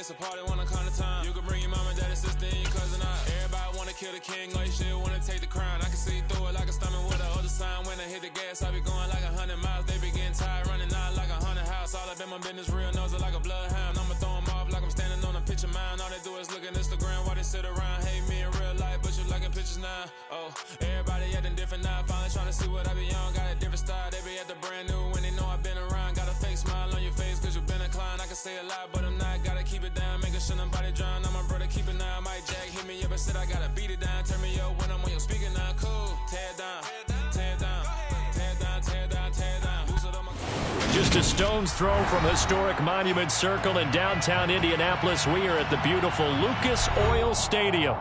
It's a party when I come to town. You can bring your mama, daddy, sister, and your cousin out. Everybody wanna kill the king, like shit, wanna take the crown. I can see through it like a stomach with a other sign. When I hit the gas, I be going like 100 miles. They be getting tired, running out like 100 house. All up in my business, real nose it like a bloodhound. I'ma throw them off like I'm standing on a picture mound. All they do is look at Instagram while they sit around. Hate me in real life, but you liking pictures now. Oh, everybody acting different now. Finally trying to see what I be on. Got a different style, they be at the brand new when they know I've been around. Got a fake smile on your face cause you been inclined. I can say a lot, but I'm not. Gotta keep it down, making sure nobody drown. I'm my brother, keep it now. Mike Jack hit me up and said I gotta beat it down. Turn me up when I'm on your speaker now. Cool, tear down, tear down, tear down, tear down, tear down. Just a stone's throw from historic Monument Circle in downtown Indianapolis. We are at the beautiful Lucas Oil Stadium.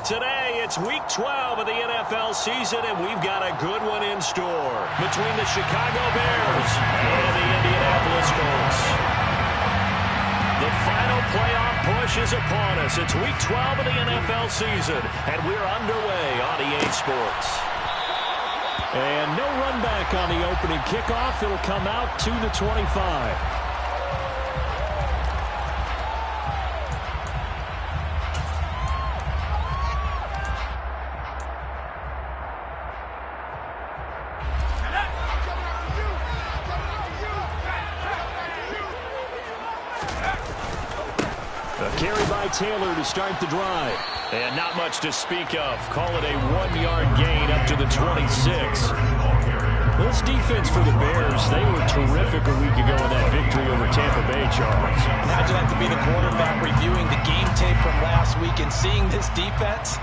Today, it's Week 12 of the NFL season, and we've got a good one in store between the Chicago Bears and the Indianapolis Colts. The final playoff push is upon us. It's Week 12 of the NFL season, and we're underway on EA Sports. And no run back on the opening kickoff. It'll come out to the 25. Carry by Taylor to start the drive. And not much to speak of. Call it a 1-yard gain up to the 26. This defense for the Bears, they were terrific a week ago in that victory over Tampa Bay, Charles. How'd you like to be the quarterback reviewing the game tape from last week and seeing this defense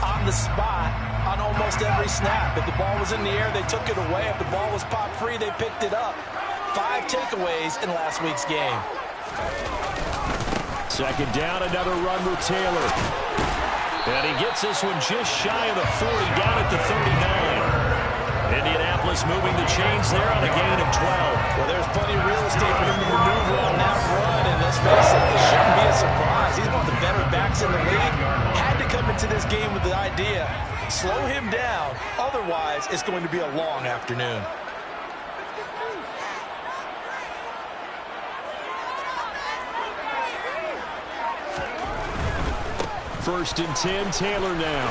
on the spot on almost every snap? If the ball was in the air, they took it away. If the ball was popped free, they picked it up. 5 takeaways in last week's game. Second down, another run with Taylor. And he gets this one just shy of the 40, down at the 39. Indianapolis moving the chains there on a gain of 12. Well, there's plenty of real estate for him to maneuver on that run, and let's face it, this shouldn't be a surprise. He's one of the better backs in the league. Had to come into this game with the idea, slow him down, otherwise it's going to be a long afternoon. First and 10, Taylor now.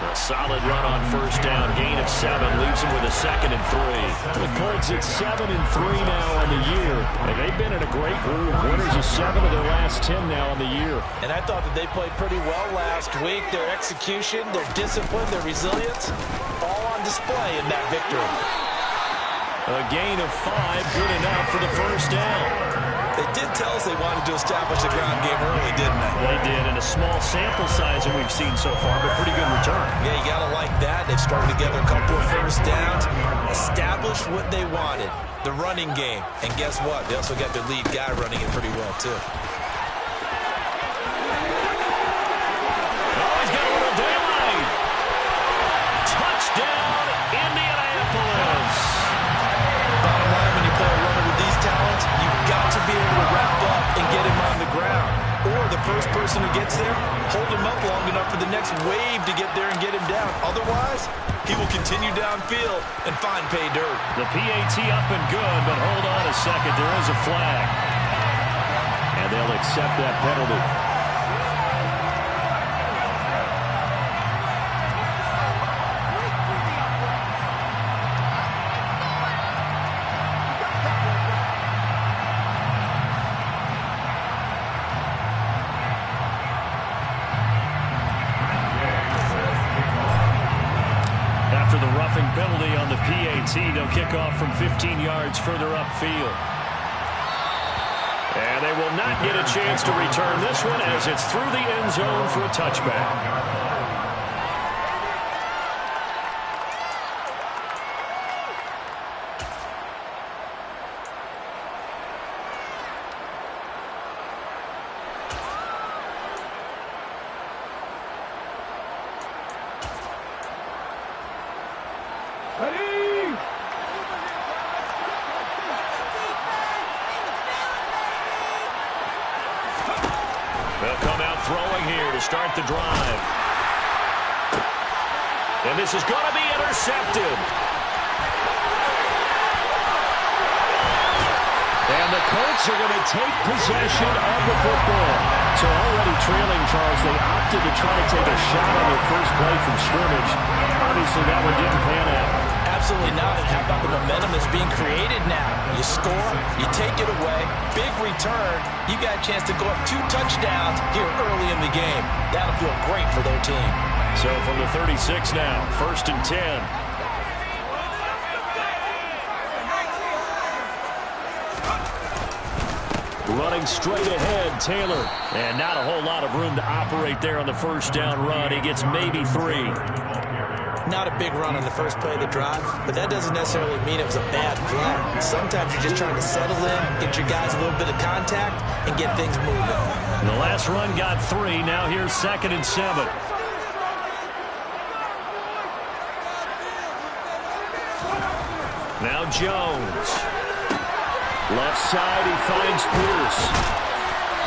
A solid run on first down, gain of 7, leaves him with a 2nd and 3. The Colts at 7-3 now on the year, and they've been in a great groove. Winners of 7 of their last 10 now on the year. And I thought that they played pretty well last week. Their execution, their discipline, their resilience, all on display in that victory. A gain of 5, good enough for the first down. They did tell us they wanted to establish the ground game early, didn't they? They did, in a small sample size that we've seen so far, but pretty good return. Yeah, you got to like that. They've strung together a couple of first downs, established what they wanted, the running game. And guess what? They also got their lead guy running it pretty well, too. Oh, he's got a little daylight. Touchdown, Indianapolis. Bottom line, when you play a runner with these talents, you've got to be able to wrap up and get him on the ground. Or the first person who gets there, hold him up long enough for the next wave to get there and get him down. Otherwise, he will continue downfield and find pay dirt. The PAT up and good, but hold on a second. There is a flag. And they'll accept that penalty. Penalty on the PAT. They'll kick off from 15 yards further upfield. And they will not get a chance to return this one as it's through the end zone for a touchback. Start the drive. And this is going to be intercepted. And the Colts are going to take possession of the football. So already trailing, Charles, they opted to try to take a shot on their first play from scrimmage. Obviously, that one didn't pan out. Absolutely not. And how about the momentum that's being created now? You score, you take it away, big return. You got a chance to go up 2 touchdowns here early in the game. That'll feel great for their team. So from the 36 now, 1st and 10. Running straight ahead, Taylor. And not a whole lot of room to operate there on the first down run. He gets maybe 3. Not a big run on the first play of the drive, but that doesn't necessarily mean it was a bad play. Sometimes you're just trying to settle in, get your guys a little bit of contact, and get things moving. The last run got 3. Now here's 2nd and 7. Now Jones. Left side, he finds Pierce.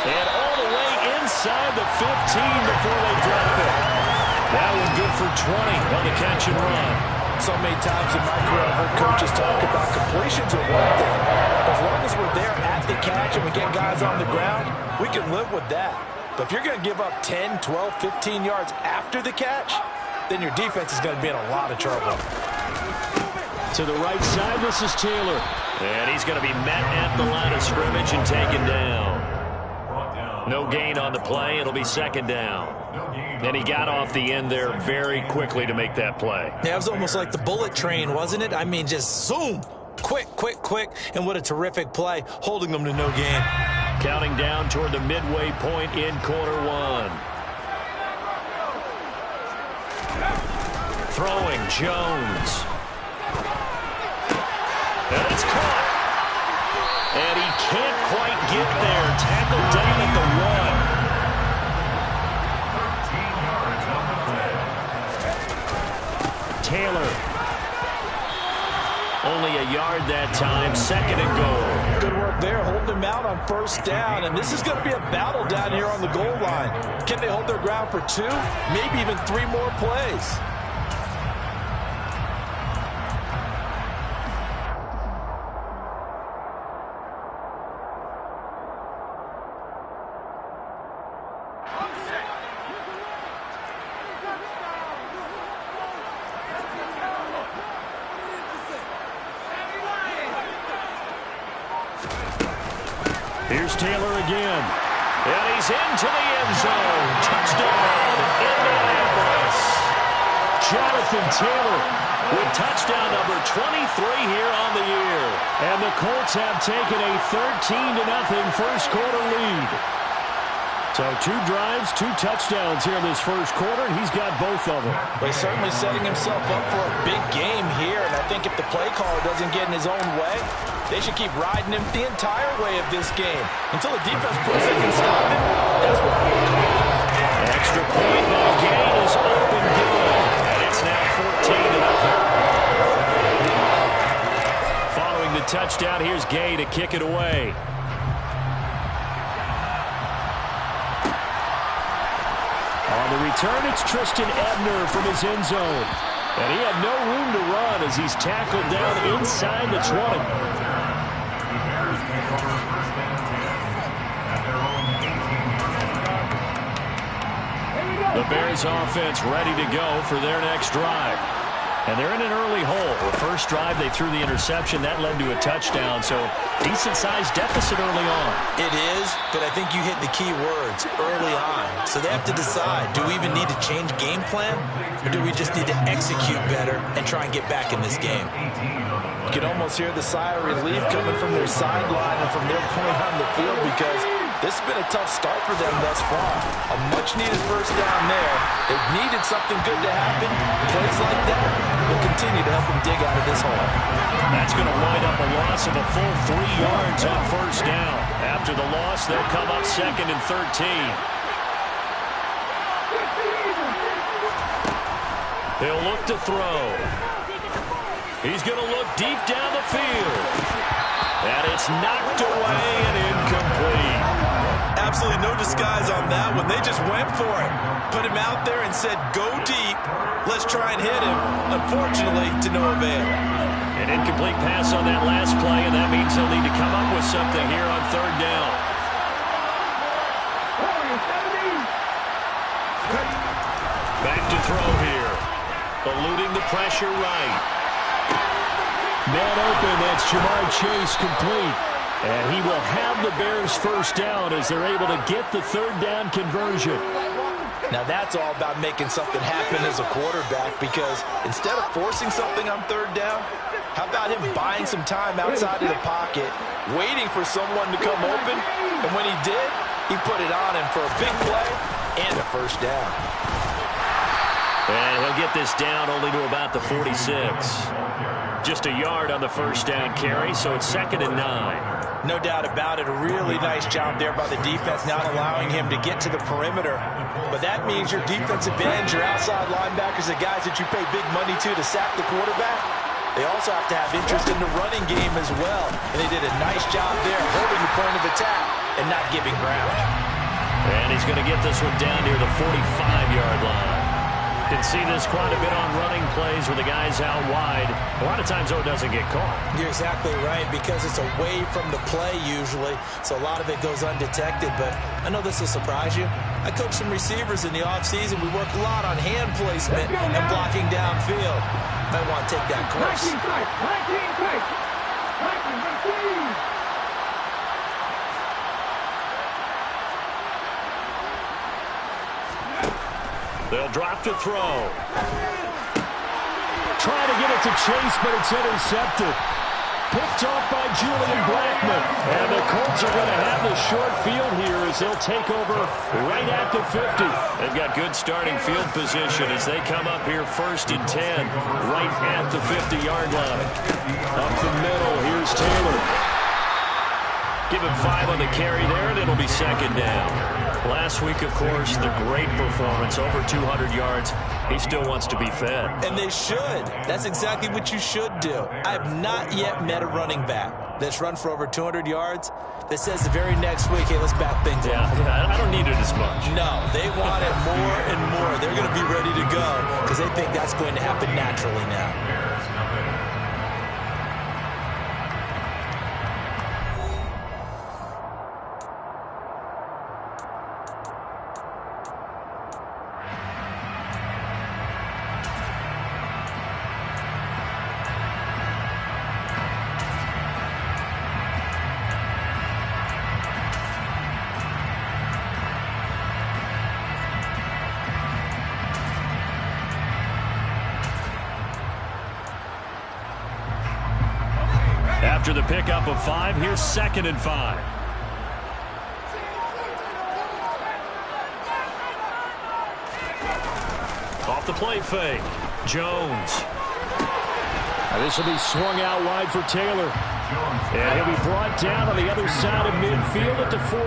And all the way inside the 15 before they drop it. That one good for 20 on the catch and run. So many times in my career, I've heard coaches talk about completions are one thing. As long as we're there at the catch and we get guys on the ground, we can live with that. But if you're going to give up 10, 12, 15 yards after the catch, then your defense is going to be in a lot of trouble. To the right side, this is Taylor. And he's going to be met at the line of scrimmage and taken down. No gain on the play. It'll be 2nd down. And he got off the end there very quickly to make that play. Yeah, it was almost like the bullet train, wasn't it? I mean, just zoom. Quick, quick, quick. And what a terrific play, holding them to no gain. Counting down toward the midway point in quarter 1. Throwing, Jones. And it's caught. And he can't quite get there. Tackled down at the 1. Taylor. Only a yard that time. 2nd and goal. Good work there, holding him out on 1st down. And this is going to be a battle down here on the goal line. Can they hold their ground for 2? Maybe even 3 more plays. Here's Taylor again. And he's into the end zone. Touchdown, Indianapolis. Jonathan Taylor with touchdown number 23 here on the year. And the Colts have taken a 13-0 first quarter lead. So 2 drives, 2 touchdowns here in this first quarter, and he's got both of them. But he's certainly setting himself up for a big game here, and I think if the play caller doesn't get in his own way, they should keep riding him the entire way of this game. Until the defense proves they can stop him, that's what I'm going to call. Extra point, the gain is up and good, and it's now 14-0. Following the touchdown, here's Gay to kick it away. On the return, it's Tristan Ebner from his end zone. And he had no room to run as he's tackled down inside the 20. The Bears offense ready to go for their next drive. And they're in an early hole. The first drive, they threw the interception. That led to a touchdown, so decent-sized deficit early on. It is, but I think you hit the key words, early on. So they have to decide, do we even need to change game plan, or do we just need to execute better and try and get back in this game? You can almost hear the sigh of relief coming from their sideline and from their point on the field because this has been a tough start for them thus far. A much-needed first down there. They've needed something good to happen. Plays like that will continue to help them dig out of this hole. That's going to wind up a loss of a full 3 yards on first down. After the loss, they'll come up 2nd and 13. They'll look to throw. He's going to look deep down the field. And it's knocked away and incomplete. Absolutely no disguise on that one. They just went for it. Put him out there and said, go deep. Let's try and hit him. Unfortunately, to no avail. An incomplete pass on that last play, and that means he'll need to come up with something here on third down. Back to throw here. Eluding the pressure right. Man open, that's Jamar Chase complete. And he will have the Bears first down as they're able to get the third down conversion. Now that's all about making something happen as a quarterback, because instead of forcing something on third down, how about him buying some time outside of the pocket, waiting for someone to come open, and when he did, he put it on him for a big play and a first down. And he'll get this down only to about the 46. Just a yard on the first down carry, so it's 2nd and 9. No doubt about it. A really nice job there by the defense, not allowing him to get to the perimeter. But that means your defensive ends, your outside linebackers, the guys that you pay big money to sack the quarterback, they also have to have interest in the running game as well. And they did a nice job there, holding the point of attack and not giving ground. And he's going to get this one down near the 45-yard line. Can see this quite a bit on running plays with the guys out wide. A lot of times, though, it doesn't get caught. You're exactly right, because it's away from the play usually, so a lot of it goes undetected. But I know this will surprise you. I coach some receivers in the offseason. We work a lot on hand placement and blocking downfield. Might want to take that course. They'll drop to throw. Trying to get it to Chase, but it's intercepted. Picked off by Julian Blackman. And the Colts are going to have the short field here as they'll take over right at the 50. They've got good starting field position as they come up here 1st and 10, right at the 50-yard line. Up the middle, here's Taylor. Give him 5 on the carry there, and it'll be 2nd down. Last week, of course, the great performance, over 200 yards. He still wants to be fed. And they should. That's exactly what you should do. I have not yet met a running back that's run for over 200 yards that says the very next week, hey, let's back things up. I don't need it as much. No, they want it more and more. They're going to be ready to go because they think that's going to happen naturally now. After the pickup of 5, here's 2nd and 5. Off the play fake. Jones. This will be swung out wide for Taylor. And he'll be brought down on the other side of midfield at the 43.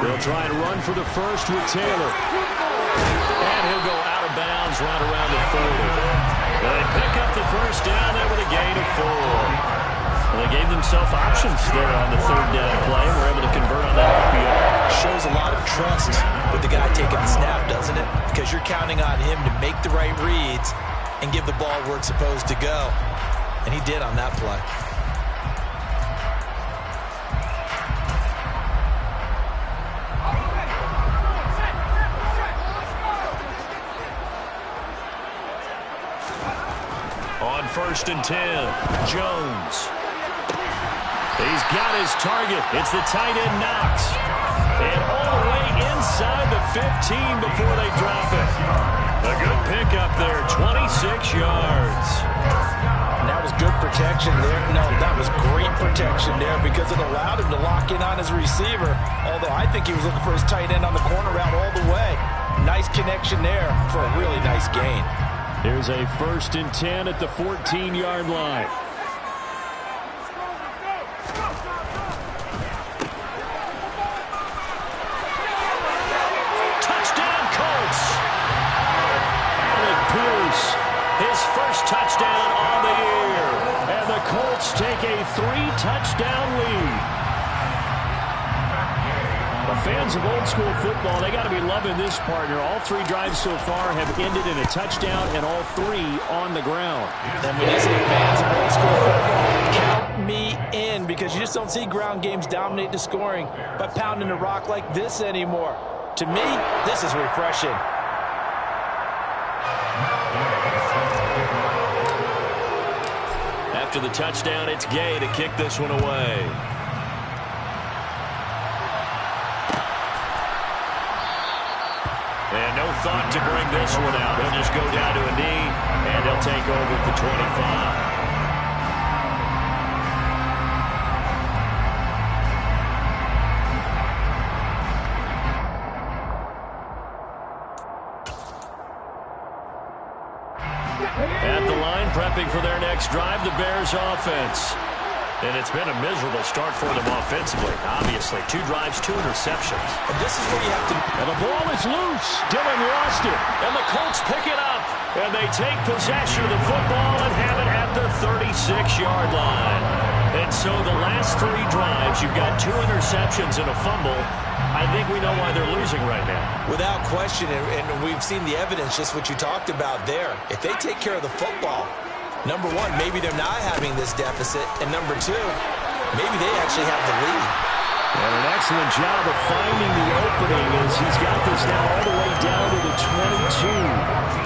They'll try and run for the first with Taylor. And he'll go out of bounds right around the 40. They pick up the first down there with a gain of 4. Well, they gave themselves options there on the 3rd down play. We're able to convert on that RPO. Shows a lot of trust with the guy taking the snap, doesn't it? Because you're counting on him to make the right reads and give the ball where it's supposed to go. And he did on that play. On 1st and 10, Jones. He's got his target. It's the tight end Knox. And all the way inside the 15 before they drop it. A good pickup there, 26 yards. And that was good protection there. No, that was great protection there because it allowed him to lock in on his receiver. Although I think he was looking for his tight end on the corner route all the way. Nice connection there for a really nice gain. Here's a 1st and 10 at the 14-yard line. Touchdown, Colts! Alec Pierce, His first touchdown on the year. and the Colts take a 3-touchdown lead. The fans of old school football, they got to be loving this, partner. All 3 drives so far have ended in a touchdown, and all 3 on the ground. And when you say fans of old school football, count me in, because you just don't see ground games dominate the scoring by pounding the rock like this anymore. To me, this is refreshing. After the touchdown, it's Gay to kick this one away. And no thought to bring this one out. They'll just go down to a knee, and they'll take over at the 25. At the line, prepping for their next drive, the Bears offense. And it's been a miserable start for them offensively, obviously. 2 drives, 2 interceptions. And this is where you have to... And the ball is loose. Dillon lost it. And the Colts pick it up. And they take possession of the football and have it at the 36-yard line. And so the last 3 drives, you've got 2 interceptions and a fumble. I think we know why they're losing right now. Without question, and we've seen the evidence, just what you talked about there. If they take care of the football, number 1, maybe they're not having this deficit. And number 2, maybe they actually have the lead. And an excellent job of finding the opening as he's got this now all the way down to the 22.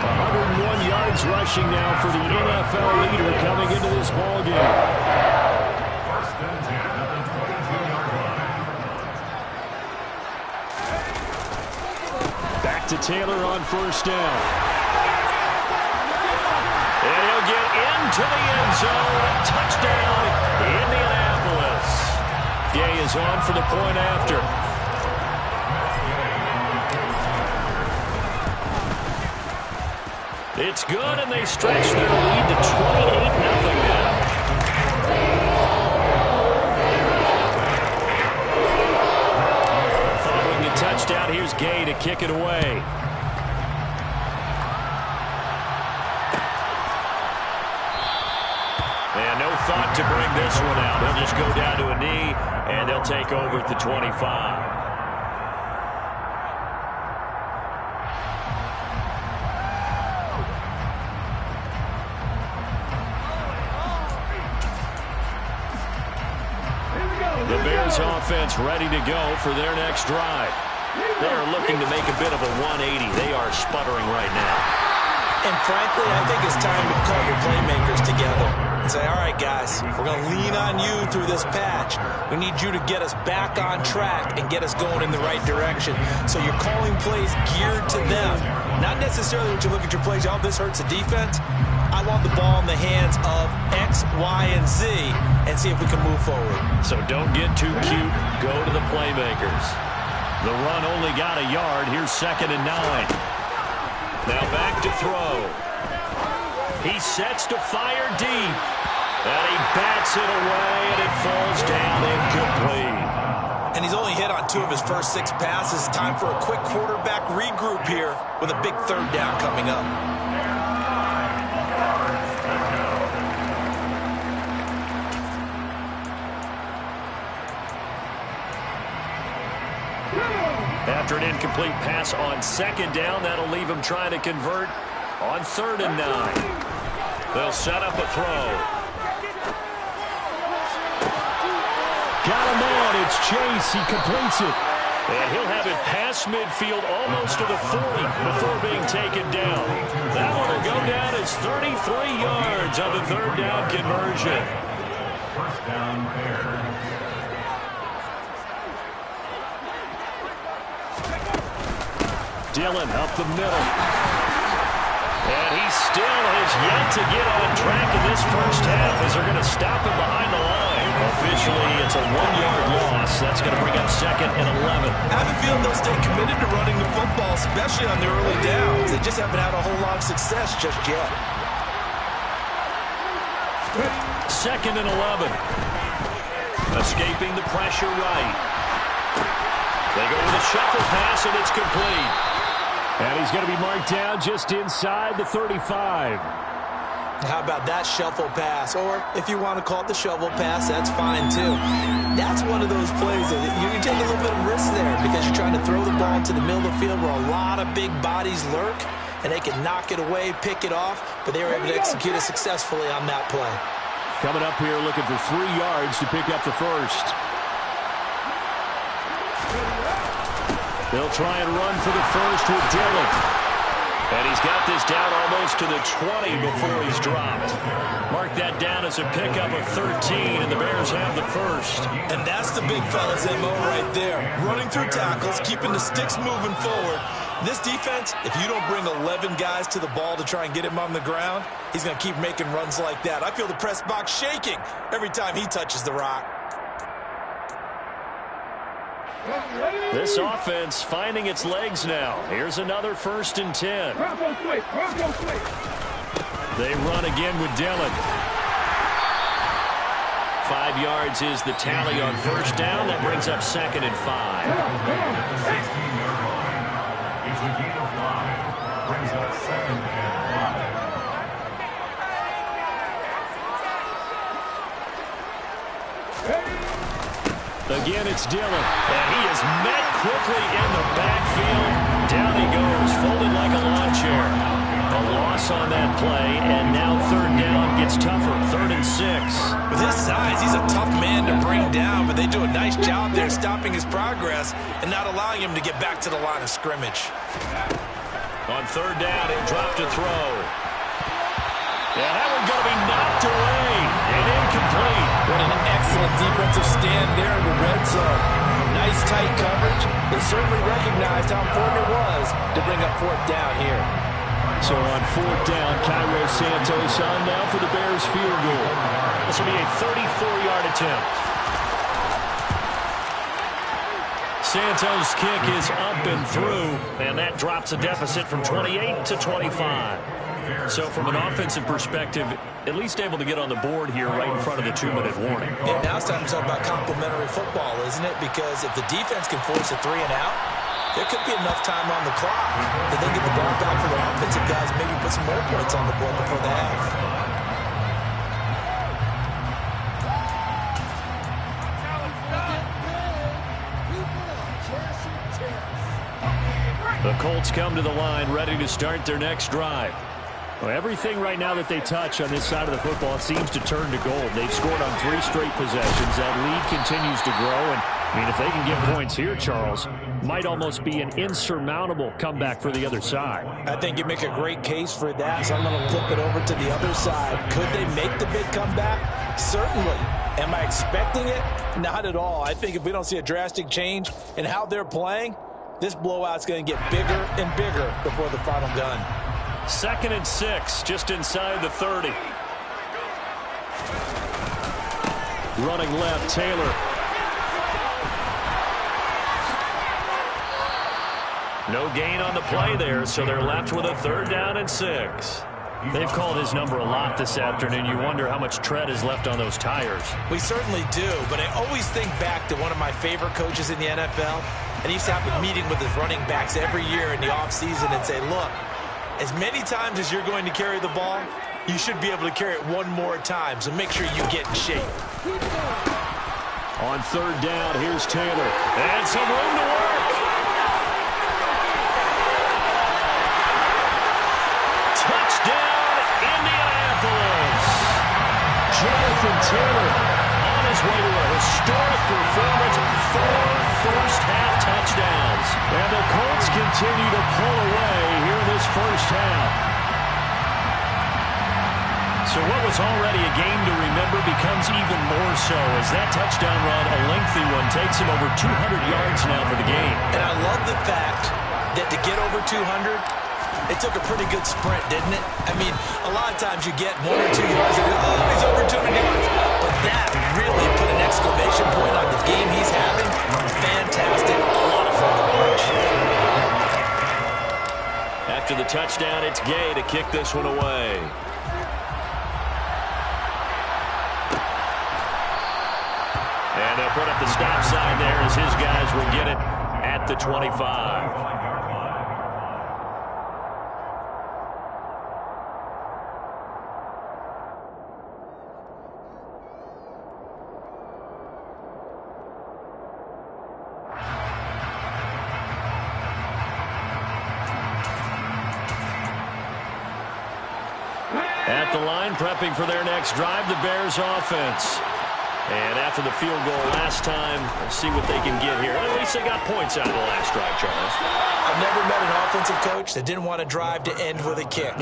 101 yards rushing now for the NFL leader coming into this ballgame. Back to Taylor on first down. And he'll get into the end zone. Touchdown, Indianapolis. Gay is on for the point after. It's good, and they stretch their lead to 28-0 now. Following the touchdown, here's Gay to kick it away. And no thought to bring this one out. They'll just go down to a knee, and they'll take over at the 25. The Bears offense ready to go for their next drive. They are looking to make a bit of a 180. They are sputtering right now. And frankly, I think it's time to call your playmakers together and say, all right, guys, we're going to lean on you through this patch. We need you to get us back on track and get us going in the right direction. So you're calling plays geared to them. Not necessarily when you look at your plays, oh, this hurts the defense. I want the ball in the hands of X, Y, and Z and see if we can move forward. So don't get too cute. Go to the playmakers. The run only got a yard. Here's 2nd and 9. Now back to throw. He sets to fire deep. And he bats it away, and it falls down incomplete. And he's only hit on 2 of his first 6 passes. Time for a quick quarterback regroup here with a big 3rd down coming up. After an incomplete pass on 2nd down, that'll leave him trying to convert on 3rd and 9. They'll set up a throw. Got him on. It's Chase. He completes it. And he'll have it past midfield almost to the 40 before being taken down. That one will go down as 33 yards on the 3rd down conversion. First down, Bears. Dillon up the middle. And he still has yet to get on track in this first half as they're going to stop him behind the line. Officially, it's a 1-yard loss. That's going to bring up 2nd and 11. I have a feeling they'll stay committed to running the football, especially on the early downs. They just haven't had a whole lot of success just yet. 2nd and 11. Escaping the pressure right. They go with a shuffle pass, and it's complete. And he's going to be marked down just inside the 35. How about that shuffle pass? Or if you want to call it the shovel pass, that's fine too. That's one of those plays that you take a little bit of risk there because you're trying to throw the ball to the middle of the field where a lot of big bodies lurk, and they can knock it away, pick it off, but they were able to execute it successfully on that play. Coming up here looking for 3 yards to pick up the first. They'll try and run for the first with Dillon. And he's got this down almost to the 20 before he's dropped. Mark that down as a pickup of 13, and the Bears have the first. And that's the big fella's MO right there. Running through tackles, keeping the sticks moving forward. This defense, if you don't bring 11 guys to the ball to try and get him on the ground, he's going to keep making runs like that. I feel the press box shaking every time he touches the rock. This offense finding its legs now. Here's another 1st and 10. They run again with Dillon. 5 yards is the tally on first down. That brings up 2nd and 5. Brings up 2nd and 5. Again, it's Dillon. And he is met quickly in the backfield. Down he goes, folded like a lawn chair. A loss on that play, and now 3rd down gets tougher. 3rd and 6. With his size, he's a tough man to bring down, but they do a nice job there stopping his progress and not allowing him to get back to the line of scrimmage. On 3rd down, he'll drop to throw. Yeah, that one's going to be knocked away and incomplete. What an excellent defensive stand there in the red zone. Nice tight coverage. They certainly recognized how important it was to bring up 4th down here. So on 4th down, Cairo Santos on now for the Bears field goal. This will be a 34-yard attempt. Santos' kick is up and through, and that drops a deficit from 28 to 25. So from an offensive perspective, at least able to get on the board here right in front of the 2-minute warning. And now it's time to talk about complementary football, isn't it? Because if the defense can force a 3 and out, there could be enough time on the clock that they get the ball back for their offensive guys, maybe put some more points on the board before the half. The Colts come to the line ready to start their next drive. Well, everything right now that they touch on this side of the football seems to turn to gold. They've scored on 3 straight possessions. That lead continues to grow. And, I mean, if they can get points here, Charles, might almost be an insurmountable comeback for the other side. I think you make a great case for that. So I'm going to flip it over to the other side. Could they make the big comeback? Certainly. Am I expecting it? Not at all. I think if we don't see a drastic change in how they're playing, this blowout's going to get bigger and bigger before the final gun. 2nd and 6, just inside the 30. Running left, Taylor. No gain on the play there, so they're left with a 3rd down and 6. They've called his number a lot this afternoon. You wonder how much tread is left on those tires. We certainly do, but I always think back to one of my favorite coaches in the NFL, and he used to have a meeting with his running backs every year in the offseason and say, look, as many times as you're going to carry the ball, you should be able to carry it one more time, so make sure you get in shape. On 3rd down, here's Taylor. And some room to work. Touchdown, Indianapolis. Jonathan Taylor on his way to a historic performance, 4 first-half touchdowns. And the Colts continue to pull away here in this first half. So what was already a game to remember becomes even more so as that touchdown run, a lengthy one, takes him over 200 yards now for the game. And I love the fact that to get over 200, it took a pretty good sprint, didn't it? I mean, a lot of times you get 1 or 2 yards and oh, he's over 200 yards. But that really put an exclamation point on the game he's having. Fantastic. A lot of fun to watch. After the touchdown, it's Gay to kick this one away. And they'll put up the stop sign there as his guys will get it at the 25. At the line, prepping for their next drive, the Bears offense. And after the field goal last time, we'll see what they can get here. At least they got points out of the last drive, Charles. I've never met an offensive coach that didn't want to drive to end with a kick.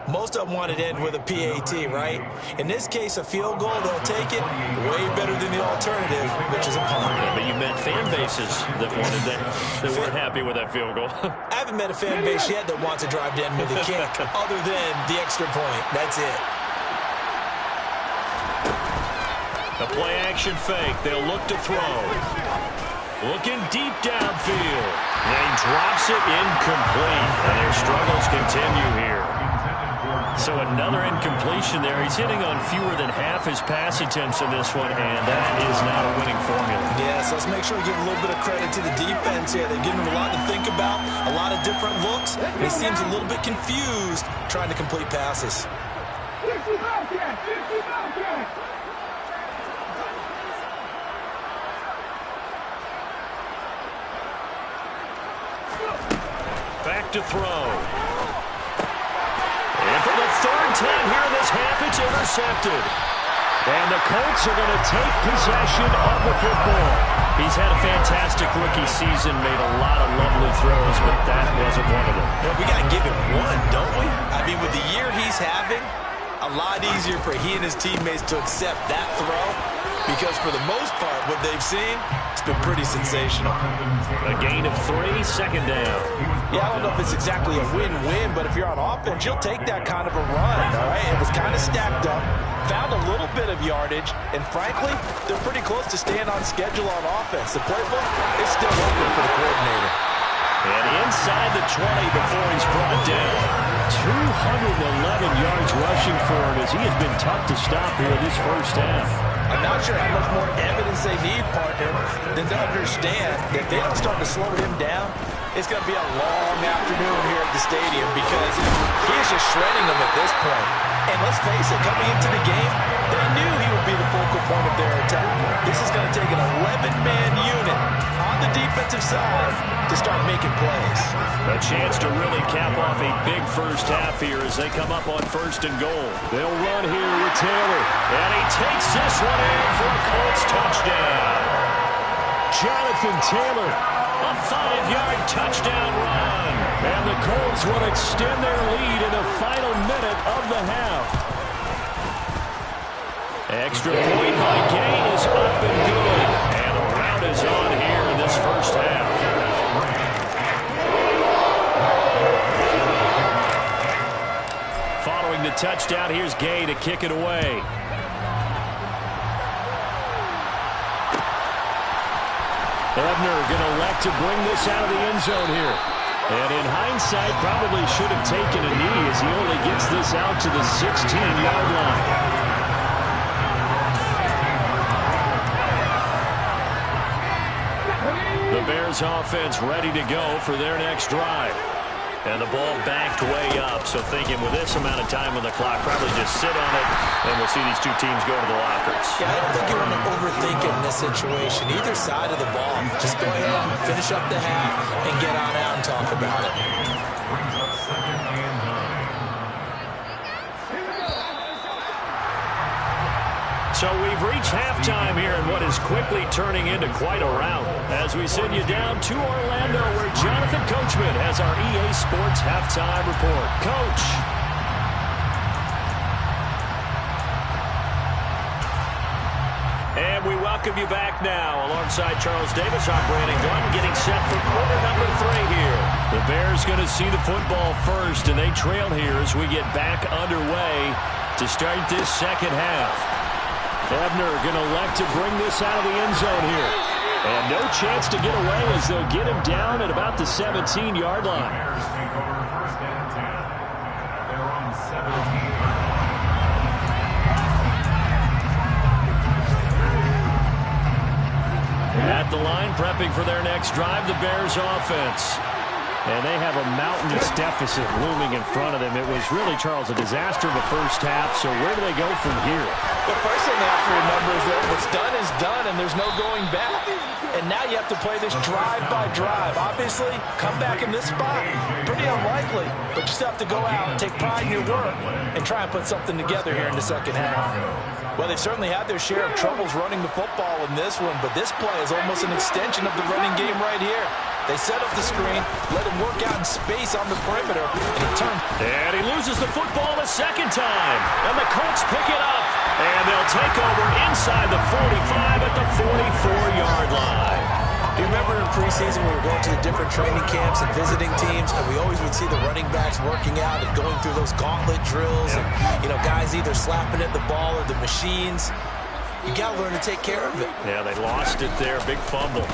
Most of them wanted to end with a PAT, right? In this case, a field goal, they'll take it way better than the alternative, which is a punt. Yeah, but you met fan bases that wanted that weren't happy with that field goal. I haven't met a fan base yet that wants to drive to end with a kick other than the extra point. That's it. A play-action fake. They'll look to throw. Looking deep downfield. And he drops it incomplete. And their struggles continue here. So another incompletion there. He's hitting on fewer than half his pass attempts in this one, and that is not a winning formula. Yes, let's make sure we give a little bit of credit to the defense here. They've given him a lot to think about, a lot of different looks. He seems a little bit confused trying to complete passes. Back to throw. And for the third time here in this half, it's intercepted. And the Colts are going to take possession of the football. He's had a fantastic rookie season, made a lot of lovely throws, but that wasn't one of them. Well, we got to give him one, don't we? I mean, with the year he's having, a lot easier for he and his teammates to accept that throw, because for the most part, what they've seen, it's been pretty sensational. A gain of 3, second down. Yeah, I don't know if it's exactly a win-win, but if you're on offense, you'll take that kind of a run, all right? It was kind of stacked up, found a little bit of yardage, and frankly, they're pretty close to staying on schedule on offense. The playbook is still open for the coordinator. And inside the 20 before he's brought down. 211 yards rushing for him as he has been tough to stop here in this first half. I'm not sure how much more evidence they need, partner, than to understand that if they don't start to slow him down, it's going to be a long afternoon here at the stadium because he is just shredding them at this point. And let's face it, coming into the game, they knew he would be the focal point of their attack. This is going to take an 11-man unit on the defensive side to start making plays. A chance to really cap off a big first half here as they come up on 1st and goal. They'll run here with Taylor. And he takes this one in for a Colts touchdown. Jonathan Taylor, a 5-yard touchdown run. And the Colts will extend their lead in the final minute of the half. Extra point by Gay is up and good. And the round is on here in this first half. Following the touchdown, here's Gay to kick it away. Ebner going to elect to bring this out of the end zone here. And in hindsight, probably should have taken a knee as he only gets this out to the 16-yard line. The Bears offense ready to go for their next drive. And the ball backed way up, so thinking with this amount of time on the clock, probably just sit on it, and we'll see these two teams go to the lockers. Yeah, I don't think you want to overthink it in this situation. Either side of the ball, just go ahead and finish up the half and get on out and talk about it. So we've reached halftime here in what is quickly turning into quite a rout. As we send you down to Orlando where Jonathan Coachman has our EA Sports halftime report. Coach. And we welcome you back now. Alongside Charles Davis, I'm Brandon Gunn getting set for quarter number 3 here. The Bears going to see the football first, and they trail here as we get back underway to start this second half. Ebner going to elect to bring this out of the end zone here. And no chance to get away as they'll get him down at about the 17-yard line. Bears take over 1st and 10. They're on 17. At the line, prepping for their next drive, the Bears offense. And they have a mountainous deficit looming in front of them. It was really, Charles, a disaster in the first half. So where do they go from here? The first thing they have to remember is that what's done is done, and there's no going back. and now you have to play this drive by drive. Obviously, come back in this spot, pretty unlikely, but you still have to go out, take pride in your work, and try and put something together here in the second half. Well, they certainly had their share of troubles running the football in this one, but this play is almost an extension of the running game right here. They set up the screen, let him work out in space on the perimeter, and he turned. And he loses the football a second time. And the Colts pick it up. And they'll take over inside the 45 at the 44-yard line. Do you remember in preseason we were going to the different training camps and visiting teams, and we always would see the running backs working out and going through those gauntlet drills, and, you know, guys either slapping at the ball or the machines. You got to learn to take care of it. Yeah, they lost it there. Big fumble.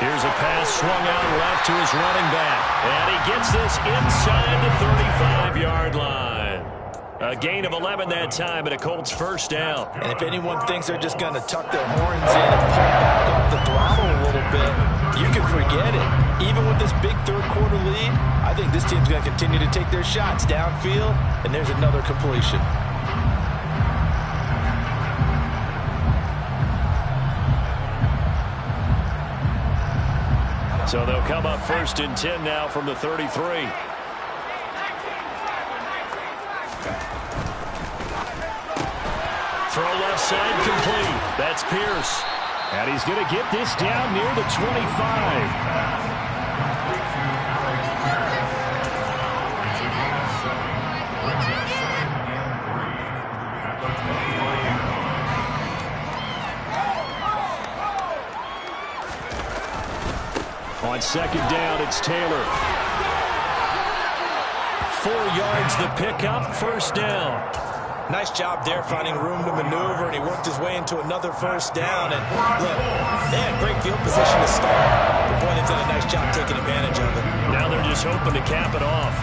Here's a pass swung out left to his running back. And he gets this inside the 35-yard line. A gain of 11 that time, and a Colts first down. And if anyone thinks they're just going to tuck their horns in and pull back off the throttle a little bit, you can forget it. Even with this big third-quarter lead, I think this team's going to continue to take their shots downfield, and there's another completion. So they'll come up 1st and 10 now from the 33. Throw left side complete. That's Pierce. And he's going to get this down near the 25. On second down, it's Taylor. 4 yards the pickup, first down. Nice job there finding room to maneuver, and he worked his way into another first down. And look, they had great field position to start. The boy, they've done a nice job taking advantage of it. Now they're just hoping to cap it off.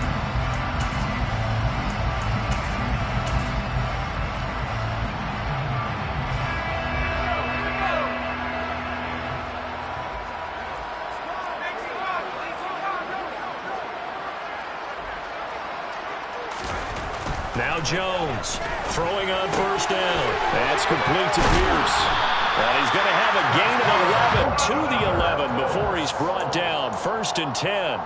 Now Jones throwing on first down. That's complete to Pierce. And he's going to have a gain of 11 to the 11 before he's brought down. 1st and 10.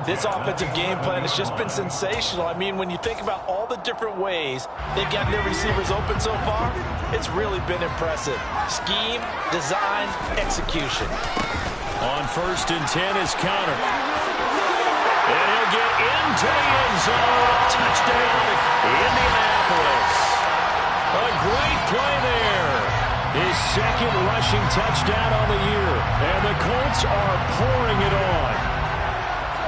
This offensive game plan has just been sensational. I mean, when you think about all the different ways they've gotten their receivers open so far, it's really been impressive. Scheme, design, execution. On 1st and 10 is Connor. And he'll get into the end zone. Touchdown, Indianapolis. A great play there. His second rushing touchdown on the year. And the Colts are pouring it on.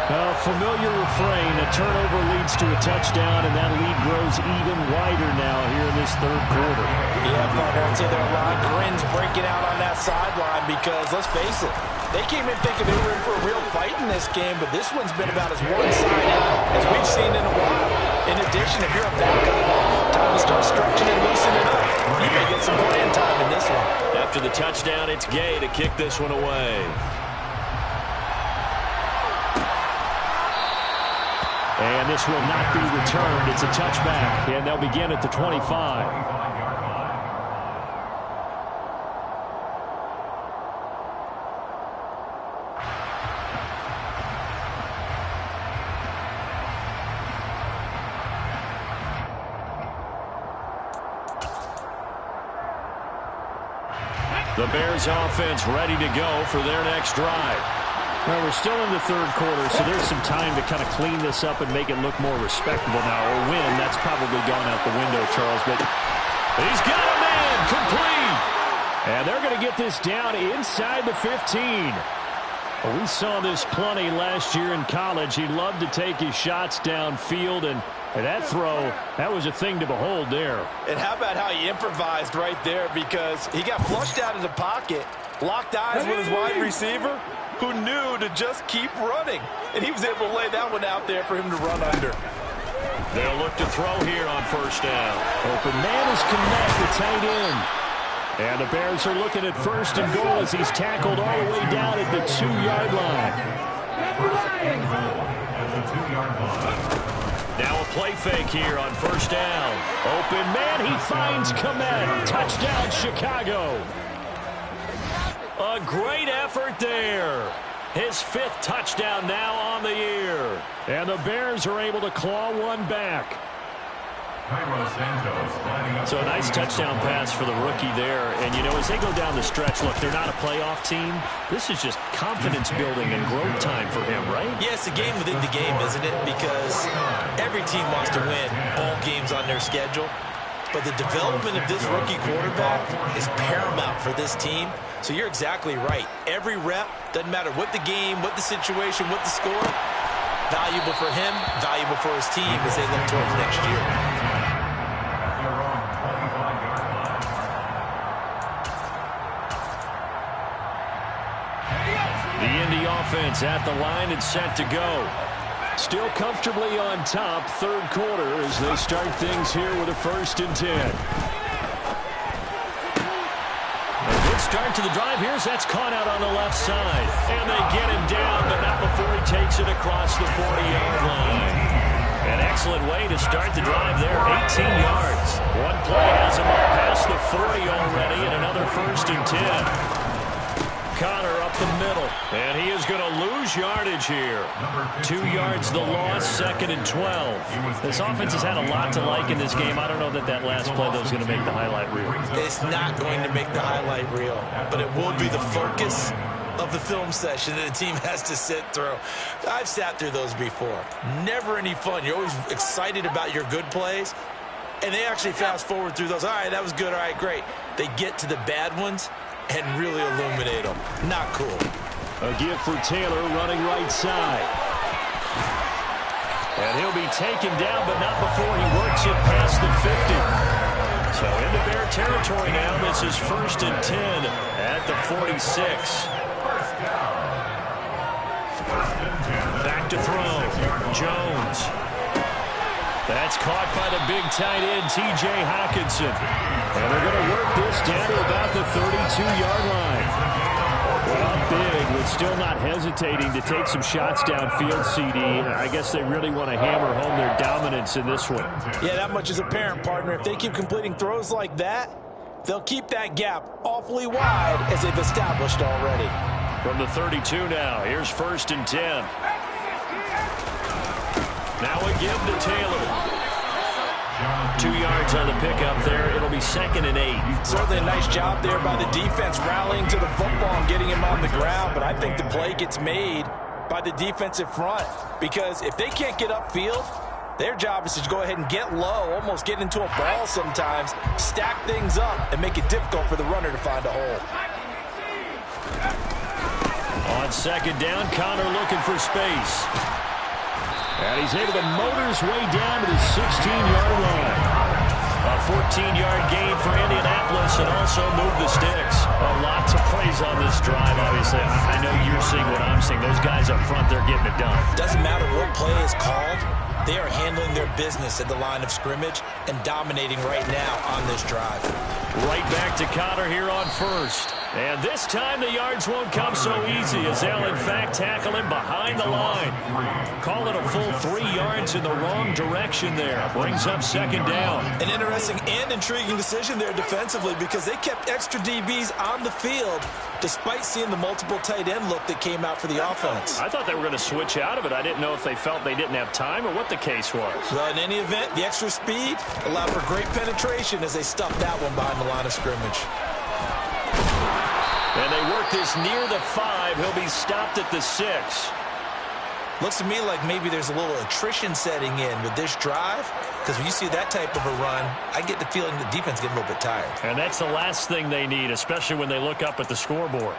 A familiar refrain, a turnover leads to a touchdown, and that lead grows even wider now here in this third quarter. Yeah, partner, I'd say there are a lot of grins breaking out on that sideline because, let's face it, they came in thinking they were in for a real fight in this game, but this one's been about as one-sided as we've seen in a while. In addition, if you're a backup, time to start stretching and loosening up. You may get some playing time in this one. After the touchdown, it's Gay to kick this one away. And this will not be returned. It's a touchback, and they'll begin at the 25. The Bears offense ready to go for their next drive. Well, we're still in the third quarter, so there's some time to kind of clean this up and make it look more respectable now. Or win, that's probably gone out the window, Charles. But he's got a man, complete. And they're going to get this down inside the 15. Well, we saw this plenty last year in college. He loved to take his shots downfield, and that throw, that was a thing to behold there. And how about how he improvised right there, because he got flushed out of the pocket, locked eyes with his wide receiver, who knew to just keep running. And he was able to lay that one out there for him to run under. They'll look to throw here on first down. Open man is Connect, the tight end. And the Bears are looking at first and goal as he's tackled all the way down at the 2-yard line. First and goal at the 2-yard line. Now a play fake here on first down. Open man, he finds Kmet. Touchdown, Chicago. A great effort there. His 5th touchdown now on the year. And the Bears are able to claw one back. So a nice touchdown pass for the rookie there. And, you know, as they go down the stretch, look, they're not a playoff team. This is just confidence building and growth time for him, right? Yeah, it's a game within the game, isn't it? Because every team wants to win all games on their schedule. But the development of this rookie quarterback is paramount for this team. So you're exactly right. Every rep, doesn't matter what the game, what the situation, what the score, valuable for him, valuable for his team as they look towards next year. The Indy offense at the line and set to go. Still comfortably on top, third quarter as they start things here with a 1st and 10. A good start to the drive. That's caught out on the left side. And they get him down, but not before he takes it across the 40-yard line. An excellent way to start the drive there, 18 yards. One play has him up past the 40 already, and another 1st and 10. Connor up the middle, and he is going to lose yardage here. 2 yards the loss, 2nd and 12. This offense has had a lot to like in this game. I don't know that last play, though, is going to make the highlight reel. It's not going to make the highlight reel, but it will be the focus of the film session that the team has to sit through. I've sat through those before. Never any fun. You're always excited about your good plays, and they actually fast forward through those. All right, that was good. All right, great. They get to the bad ones and really illuminate them. Not cool. A give for Taylor running right side. And he'll be taken down, but not before he works it past the 50. So into Bear territory now. This is 1st and 10 at the 46. Back to throw. Jones. That's caught by the big tight end, T.J. Hockenson. And they're going to work this down to about the 32-yard line. Well, big, but still not hesitating to take some shots downfield, CD. I guess they really want to hammer home their dominance in this one. Yeah, that much is apparent, partner. If they keep completing throws like that, they'll keep that gap awfully wide as they've established already. From the 32 now, here's 1st and 10. Now a give to Taylor. 2 yards on the pickup there. It'll be 2nd and 8. Certainly a nice job there by the defense rallying to the football and getting him on the ground. But I think the play gets made by the defensive front. Because if they can't get upfield, their job is to go ahead and get low, almost get into a ball sometimes, stack things up, and make it difficult for the runner to find a hole. On 2nd down, Connor looking for space. And he's able to motor his way down to the 16-yard line. A 14-yard gain for Indianapolis and also move the sticks. A lot to praise on this drive, obviously. I know you're seeing what I'm seeing. Those guys up front, they're getting it done. Doesn't matter what play is called. They are handling their business at the line of scrimmage and dominating right now on this drive. Right back to Connor here on 1st. And this time the yards won't come so easy as they'll in fact tackle him behind the line. Call it a full 3 yards in the wrong direction there. Brings up 2nd down. An interesting and intriguing decision there defensively because they kept extra DBs on the field despite seeing the multiple tight end look that came out for the offense. I thought they were going to switch out of it. I didn't know if they felt they didn't have time or what the case was. Well, in any event, the extra speed allowed for great penetration as they stuffed that one behind the line of scrimmage. And they work this near the 5. He'll be stopped at the 6. Looks to me like maybe there's a little attrition setting in with this drive because when you see that type of a run, I get the feeling the defense getting a little bit tired. And that's the last thing they need, especially when they look up at the scoreboard.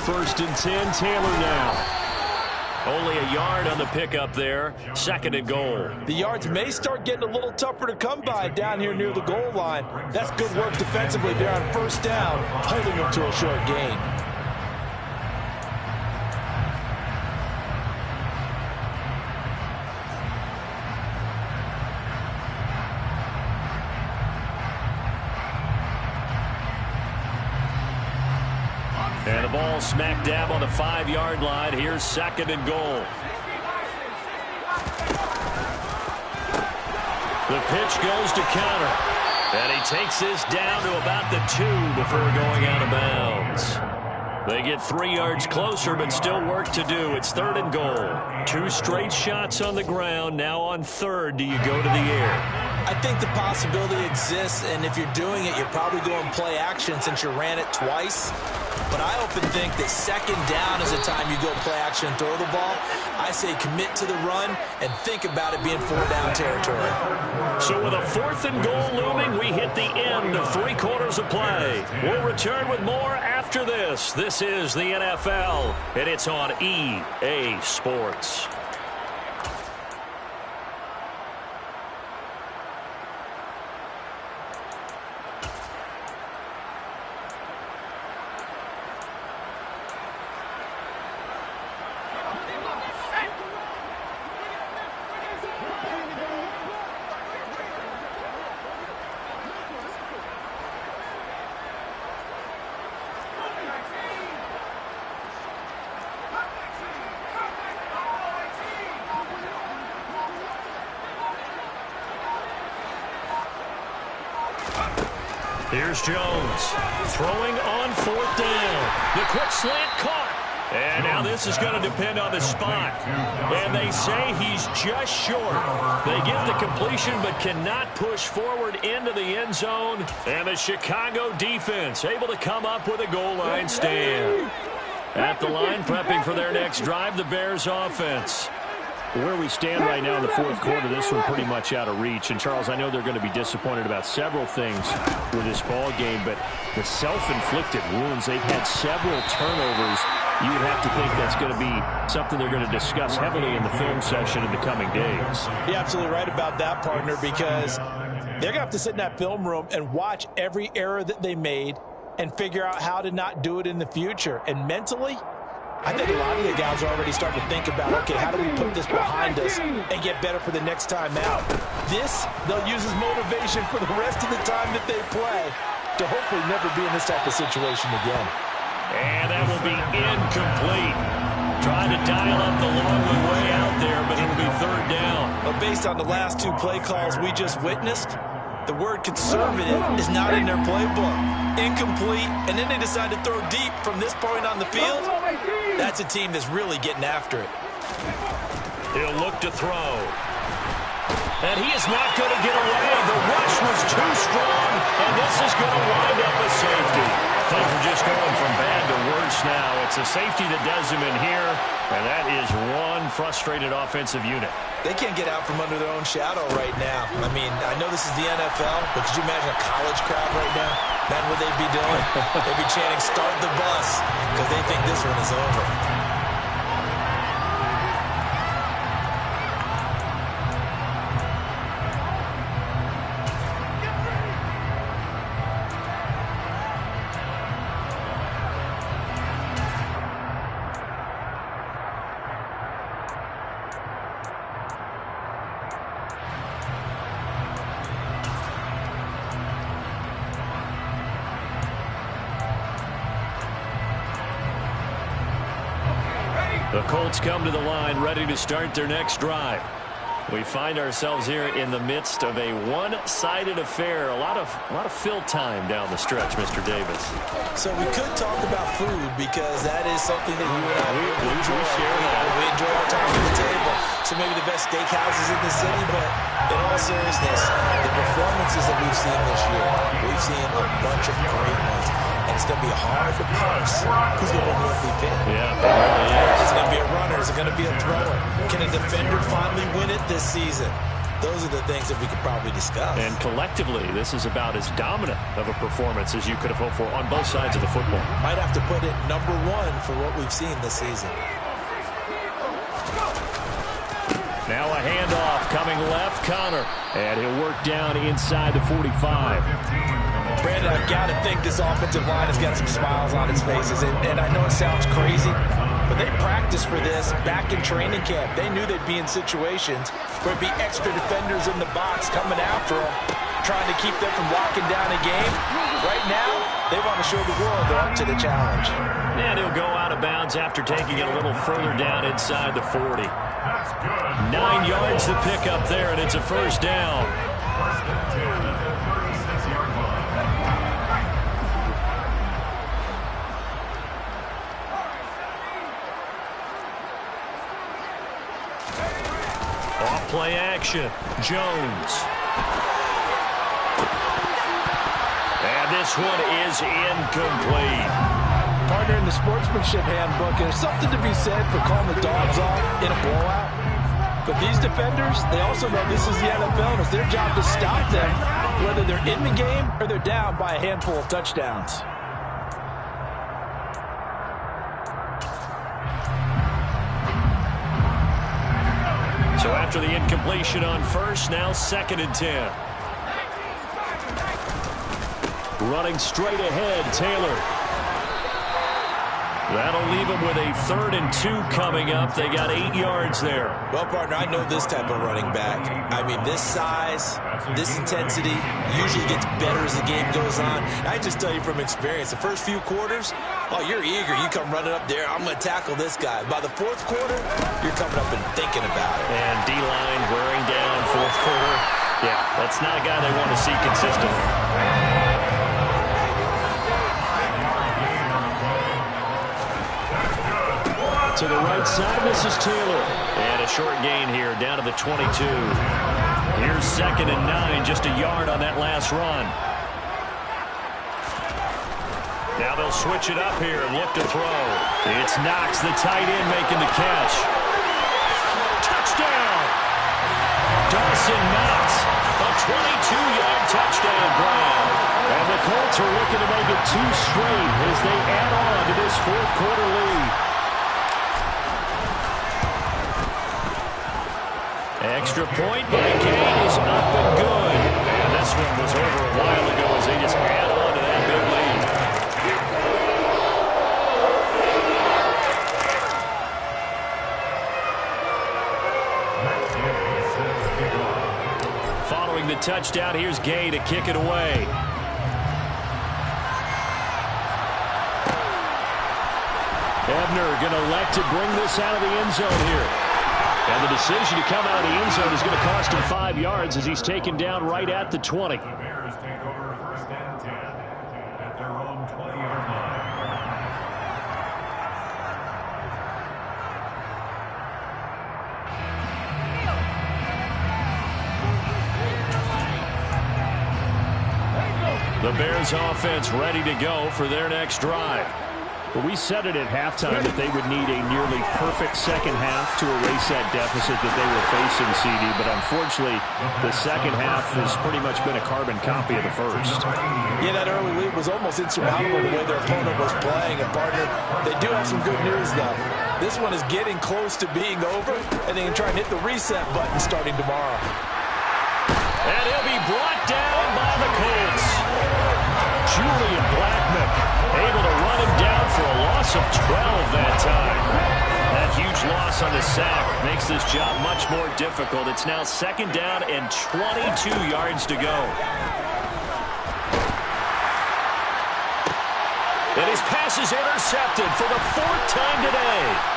First and 10, Taylor now. Only a yard on the pickup there. 2nd and goal. The yards may start getting a little tougher to come by down here near the goal line. That's good work defensively there on 1st down, holding them to a short gain. And the ball smack dab on the 5-yard line. Here's 2nd and goal. The pitch goes to counter. And he takes this down to about the 2 before going out of bounds. They get 3 yards closer, but still work to do. It's 3rd and goal. 2 straight shots on the ground. Now on 3rd, do you go to the air? I think the possibility exists, and if you're doing it, you're probably going play action since you ran it twice. But I often think that 2nd down is the time you go play action and throw the ball. I say commit to the run and think about it being 4-down territory. So with a 4th and goal looming, we hit the end of 3 quarters of play. We'll return with more after this. This is the NFL, and it's on EA Sports. Here's Jones throwing on 4th down. The quick slant caught. And now this is going to depend on the spot. And they say he's just short. They get the completion but cannot push forward into the end zone. And the Chicago defense able to come up with a goal line stand. At the line, prepping for their next drive, the Bears offense. Where we stand right now in the 4th quarter, this one pretty much out of reach. And, Charles, I know they're going to be disappointed about several things with this ball game, but the self-inflicted wounds, they've had several turnovers. You would have to think that's going to be something they're going to discuss heavily in the film session in the coming days. You're absolutely right about that, partner, because they're going to have to sit in that film room and watch every error that they made and figure out how to not do it in the future. And mentally, I think a lot of the guys are already starting to think about, okay, how do we put this behind us and get better for the next time out? This, they'll use as motivation for the rest of the time that they play to hopefully never be in this type of situation again. And that will be incomplete. Trying to dial up the long way out there, but it'll be 3rd down. But based on the last 2 play calls we just witnessed, the word conservative is not in their playbook. Incomplete, and then they decide to throw deep from this point on the field. That's a team that's really getting after it. He'll look to throw. And he is not going to get away. The rush was too strong, and this is going to wind up a safety. Things are just going from bad to worse now. It's a safety that does him in here, and that is one frustrated offensive unit. They can't get out from under their own shadow right now. I mean, I know this is the NFL, but could you imagine a college crowd right now? That's what they'd be doing. They'd be chanting, "Start the bus," because they think this one is over. The Colts come to the line ready to start their next drive. We find ourselves here in the midst of a one-sided affair. A lot of fill time down the stretch, Mr. Davis. So we could talk about food because that is something that you and I we enjoy. We enjoy our time at the table. So maybe the best steakhouses in the city, but in all seriousness, the performances that we've seen this year, we've seen a bunch of great ones. And it's going to be hard to parse who's going to win the MVP. Yeah, it really is. Is it going to be a runner? Is it going to be a thrower? Can a defender finally win it this season? Those are the things that we could probably discuss. And collectively, this is about as dominant of a performance as you could have hoped for on both sides of the football. Might have to put it #1 for what we've seen this season. Now a handoff coming left, Connor. And he'll work down inside the 45. Brandon, I've got to think this offensive line has got some smiles on its faces. And I know it sounds crazy, but they practiced for this back in training camp. They knew they'd be in situations where it'd be extra defenders in the box coming after them, trying to keep them from locking down a game. Right now, They want to show the world they're up to the challenge. And he'll go out of bounds after taking it a little further down inside the 40. That's good. 9 yards to pick up there, and it's a first down. First and 10 at the 36-yard line. Off play action. Jones. And this one is incomplete. Partner, in the sportsmanship handbook, there's something to be said for calling the dogs off in a blowout. But these defenders, they also know this is the NFL, and it's their job to stop them, whether they're in the game or they're down by a handful of touchdowns. So after the incompletion on first, now 2nd and 10. Running straight ahead, Taylor. That'll leave him with a 3rd and 2 coming up. They got 8 yards there. Well, partner, I know this type of running back. I mean, this size, this intensity usually gets better as the game goes on. I just tell you from experience, the first few quarters, oh, you're eager. You come running up there, I'm going to tackle this guy. By the 4th quarter, you're coming up and thinking about it. And D-line wearing down 4th quarter. Yeah, that's not a guy they want to see consistently. To the right side, this is Taylor. And a short gain here, down to the 22. Here's 2nd and 9, just a yard on that last run. Now they'll switch it up here and look to throw. It's Knox, the tight end, making the catch. Touchdown! Dawson Knox, a 22-yard touchdown grab. And the Colts are looking to make it 2 straight as they add on to this 4th quarter lead. Extra point by Kane is up and good. And this one was over a while ago as they just add on to that big lead. Following the touchdown, here's Gay to kick it away. Ebner going to elect to bring this out of the end zone here. And the decision to come out of the end zone is going to cost him 5 yards as he's taken down right at the 20. The Bears take over first and 10 at their own 20-yard line. The Bears offense ready to go for their next drive. Well, we said it at halftime that they would need a nearly perfect second half to erase that deficit that they were facing, CD. But unfortunately, the second half has pretty much been a carbon copy of the first. Yeah, that early lead was almost insurmountable the way their opponent was playing. And, partner, they do have some good news, though. This one is getting close to being over, and they can try and hit the reset button starting tomorrow. And he'll be brought down by the Colts. Julian Blackmon able to run him down for a loss of 12 that time. That huge loss on the sack makes this job much more difficult. It's now 2nd down and 22 yards to go. And his pass is intercepted for the 4th time today.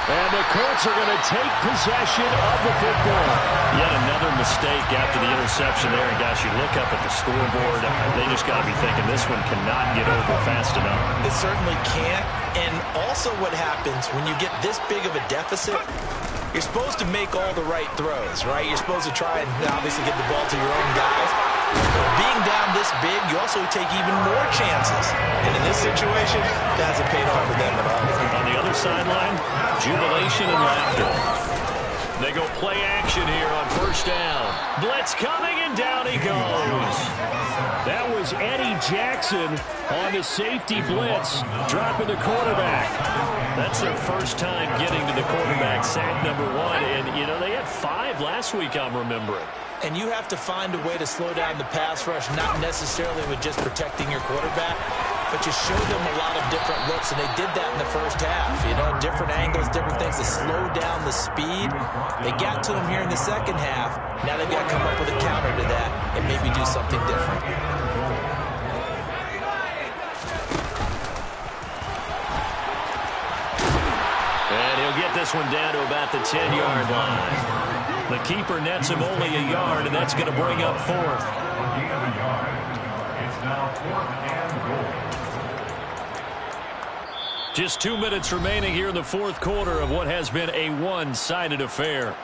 And the Colts are going to take possession of the football. Yet another mistake after the interception there. And guys, you look up at the scoreboard, they just got to be thinking this one cannot get over fast enough. It certainly can't. And also what happens when you get this big of a deficit, you're supposed to make all the right throws, right? You're supposed to try and obviously get the ball to your own guys. Being down this big, you also take even more chances. And in this situation, that hasn't paid off for them at all. On the other sideline, jubilation and laughter. They go play action here on first down. Blitz coming, and down he goes. That was Eddie Jackson on the safety blitz, dropping the quarterback. That's their first time getting to the quarterback, sack number 1. And, you know, they had 5 last week, I'm remembering. And you have to find a way to slow down the pass rush, not necessarily with just protecting your quarterback, but you show them a lot of different looks, and they did that in the first half. You know, different angles, different things to slow down the speed. They got to him here in the second half. Now they've got to come up with a counter to that and maybe do something different. this one down to about the 10-yard line. The keeper nets him only a yard, and that's going to bring up fourth. Gain of a yard. It's now 4th and goal. Just 2 minutes remaining here in the fourth quarter of what has been a one-sided affair.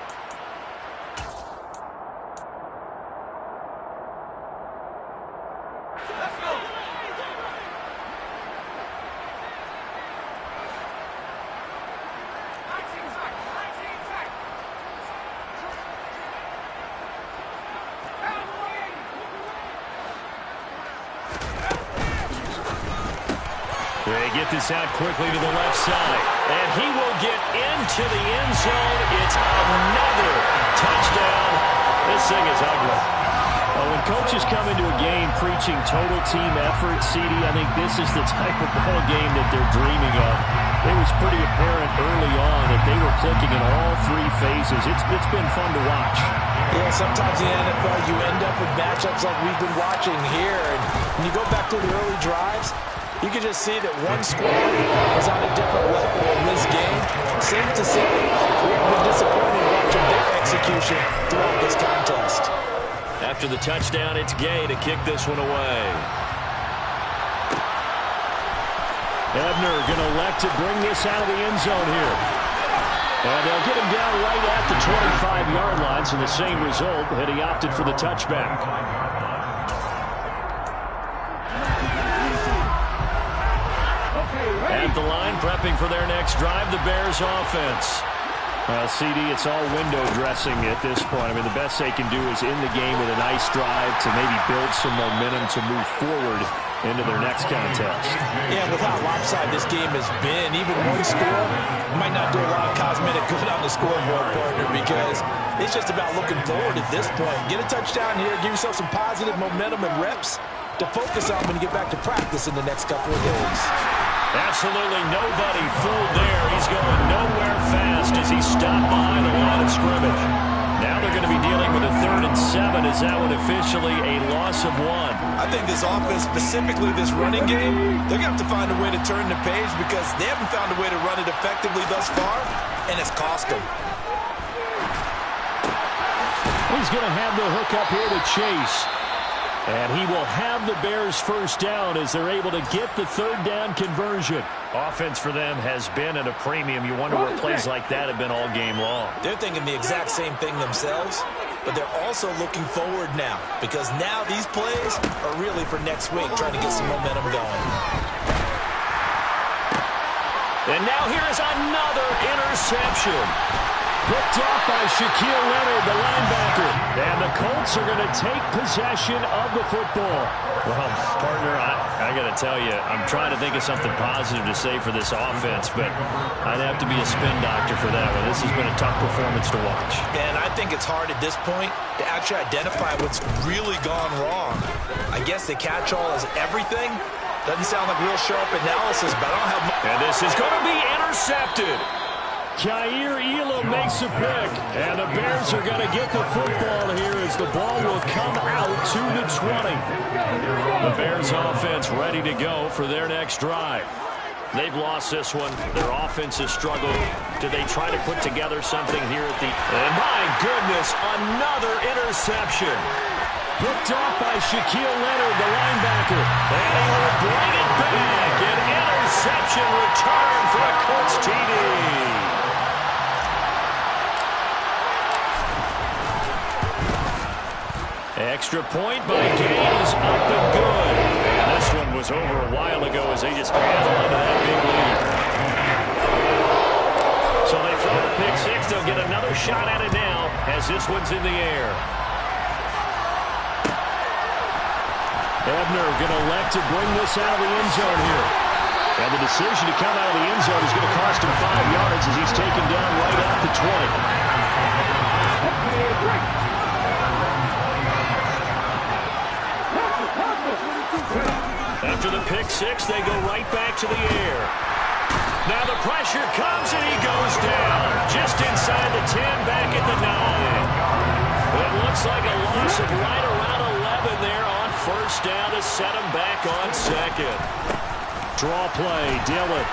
They get this out quickly to the left side. And he will get into the end zone. It's another touchdown. This thing is ugly. Well, when coaches come into a game preaching total team effort, CD, I think this is the type of ball game that they're dreaming of. It was pretty apparent early on that they were clicking in all three phases. It's been fun to watch. Yeah, sometimes in the NFL you end up with matchups like we've been watching here. And when you go back to the early drives, you can just see that one squad was on a different level in this game. Safe to say, we have been disappointed watching their execution throughout this contest. After the touchdown, it's Gay to kick this one away. Ebner going to elect to bring this out of the end zone here. And they'll get him down right at the 25-yard line, so the same result, and he opted for the touchback. At the line, prepping for their next drive, the Bears offense. CD, it's all window dressing at this point. I mean, the best they can do is in the game with a nice drive to maybe build some momentum to move forward into their next contest. Yeah, with how lopsided this game has been, even one score might not do a lot of cosmetic good on the scoreboard, partner, because it's just about looking forward at this point. Get a touchdown here, give yourself some positive momentum and reps to focus on when you get back to practice in the next couple of days. Absolutely nobody fooled there. He's going nowhere fast as he stopped behind the line of scrimmage. Now they're going to be dealing with a 3rd and 7. Is that one officially a loss of 1? I think this offense, specifically this running game, they're going to have to find a way to turn the page because they haven't found a way to run it effectively thus far, and it's cost them. He's going to have the hook up here to Chase. And he will have the Bears first down as they're able to get the 3rd down conversion. Offense for them has been at a premium. You wonder what plays like that have been all game long. They're thinking the exact same thing themselves, but they're also looking forward now because now these plays are really for next week, trying to get some momentum going. And now here is another interception. Picked up by Shaquille Leonard, the linebacker. And the Colts are going to take possession of the football. Well, partner, I got to tell you, I'm trying to think of something positive to say for this offense, but I'd have to be a spin doctor for that one. This has been a tough performance to watch. And I think it's hard at this point to actually identify what's really gone wrong. I guess the catch-all is everything. Doesn't sound like real sharp analysis, but I don't have much. And this is going to be intercepted. Khair Elam makes a pick, and the Bears are going to get the football here as the ball will come out to the 20. The Bears offense ready to go for their next drive. They've lost this one. Their offense has struggled. Do they try to put together something here at the... And my goodness, another interception. Picked up by Shaquille Leonard, the linebacker. And he will bring it back. An interception return for a Colts TD. Extra point by Gaines, up and good. And this one was over a while ago as they just held onto that big lead. So they throw the pick six. They'll get another shot at it now as this one's in the air. Ebner going to elect to bring this out of the end zone here. And the decision to come out of the end zone is going to cost him 5 yards as he's taken down right at the 20. After the pick six, they go right back to the air. Now the pressure comes and he goes down. Just inside the 10, back at the 9. It looks like a loss of right around 11 there on first down to set him back on second. Draw play, Dillon.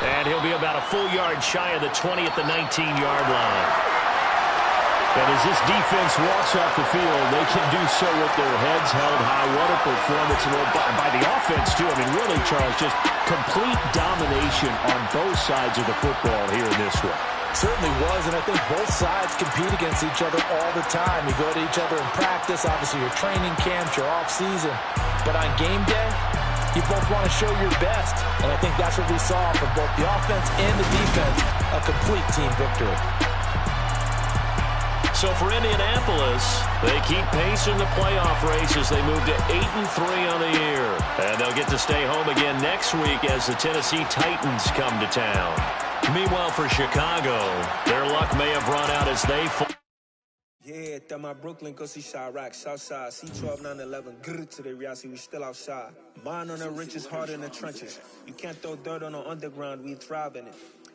And he'll be about a full yard shy of the 20 at the 19-yard line. And as this defense walks off the field, they can do so with their heads held high. What a performance by the offense, too. I mean, really, Charles, just complete domination on both sides of the football here in this one. Certainly was, and I think both sides compete against each other all the time. You go to each other in practice, obviously your training camps, your off-season. But on game day, you both want to show your best. And I think that's what we saw from both the offense and the defense, a complete team victory. So for Indianapolis, they keep pace in the playoff race as they move to 8-3 on the year. And they'll get to stay home again next week as the Tennessee Titans come to town. Meanwhile, for Chicago, their luck may have run out as they fall. Yeah, that my Brooklyn go see Chirac, Southside, C12 911, grrr to the reality, we still outside. Mine on the riches, heart in the trenches. You can't throw dirt on the underground, we thrive in it.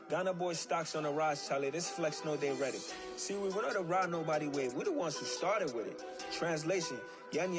Ghana boys stocks on the rise, Charlie, this flex know they ready. See, we were not to ride nobody wave, we the ones who started with it. Translation,